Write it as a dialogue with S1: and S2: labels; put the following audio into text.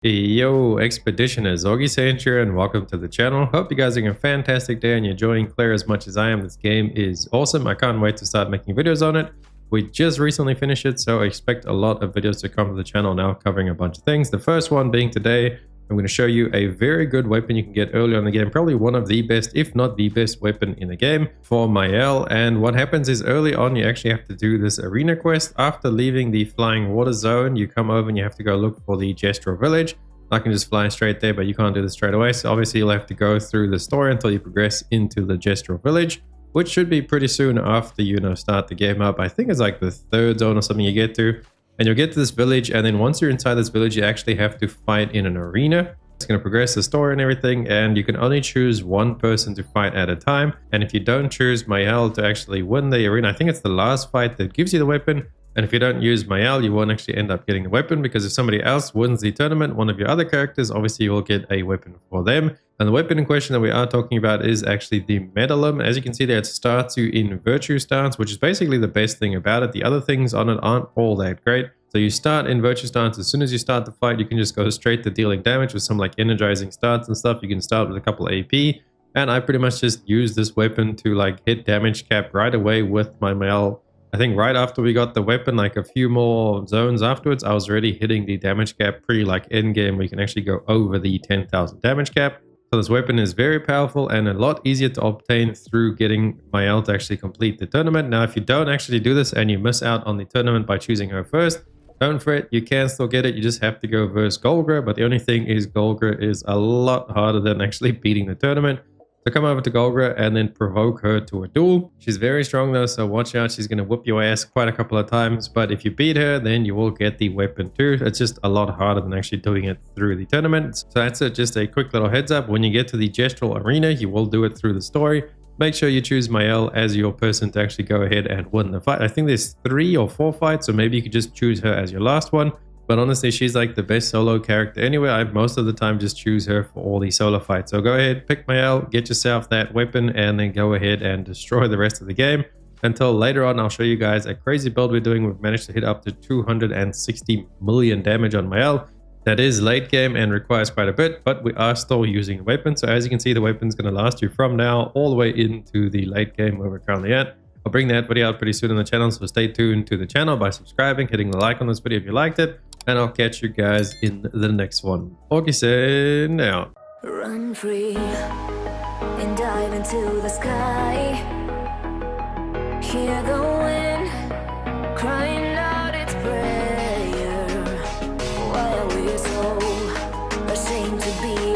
S1: Yo, Expeditioners, Augiesaint here, and welcome to the channel. Hope you guys are having a fantastic day and you're enjoying Clair as much as I am. This game is awesome. I can't wait to start making videos on it. We just recently finished it, so I expect a lot of videos to come to the channel now covering a bunch of things. The first one being today, I'm going to show you a very good weapon you can get early on in the game. Probably one of the best, if not the best weapon in the game for Maelle. And what happens is early on, you actually have to do this arena quest. After leaving the flying water zone, you come over and you have to go look for the Gestural village. I can just fly straight there, but you can't do this straight away. So obviously you'll have to go through the story until you progress into the Gestural village, which should be pretty soon after you start the game up. I think it's like the third zone or something you get to. And you'll get to this village, and then once you're inside this village, you actually have to fight in an arena. It's going to progress the story and everything, and you can only choose one person to fight at a time. And if you don't choose Maelle to actually win the arena, I think it's the last fight that gives you the weapon. And if you don't use Maelle, you won't actually end up getting the weapon, because if somebody else wins the tournament, one of your other characters, obviously you will get a weapon for them. And the weapon in question that we are talking about is actually the Medallion. As you can see there, it starts you in Virtue stance, which is basically the best thing about it. The other things on it aren't all that great. So you start in Virtue stance. As soon as you start the fight, you can just go straight to dealing damage with some like energizing starts and stuff. You can start with a couple AP. And I pretty much just use this weapon to like hit damage cap right away with my Maelle. I think right after we got the weapon, like a few more zones afterwards, I was already hitting the damage cap pretty like end game, where you can actually go over the 10,000 damage cap. So this weapon is very powerful and a lot easier to obtain through getting Maelle to actually complete the tournament. Now, if you don't actually do this and you miss out on the tournament by choosing her first, don't fret, you can still get it. You just have to go versus Golgra, but the only thing is Golgra is a lot harder than actually beating the tournament. So come over to Golgra and then provoke her to a duel. She's very strong though, so watch out. She's going to whip your ass quite a couple of times. But if you beat her, then you will get the weapon too. It's just a lot harder than actually doing it through the tournament. So that's it. Just a quick little heads up. When you get to the Gestural arena, you will do it through the story. Make sure you choose Maelle as your person to actually go ahead and win the fight. I think there's 3 or 4 fights, so maybe you could just choose her as your last one. But honestly, she's like the best solo character anyway. I most of the time just choose her for all the solo fights. So go ahead, pick Maelle, get yourself that weapon, and then go ahead and destroy the rest of the game. Until later on, I'll show you guys a crazy build we're doing. We've managed to hit up to 260 million damage on Maelle. That is late game and requires quite a bit, but we are still using the weapon. So as you can see, the weapon's going to last you from now all the way into the late game where we're currently at. I'll bring that video out pretty soon on the channel, so stay tuned to the channel by subscribing, hitting the like on this video if you liked it, and I'll catch you guys in the next one. Augiesaint out.
S2: Run free and dive into the sky. Hear the wind crying out its prayer. Why are we so ashamed to be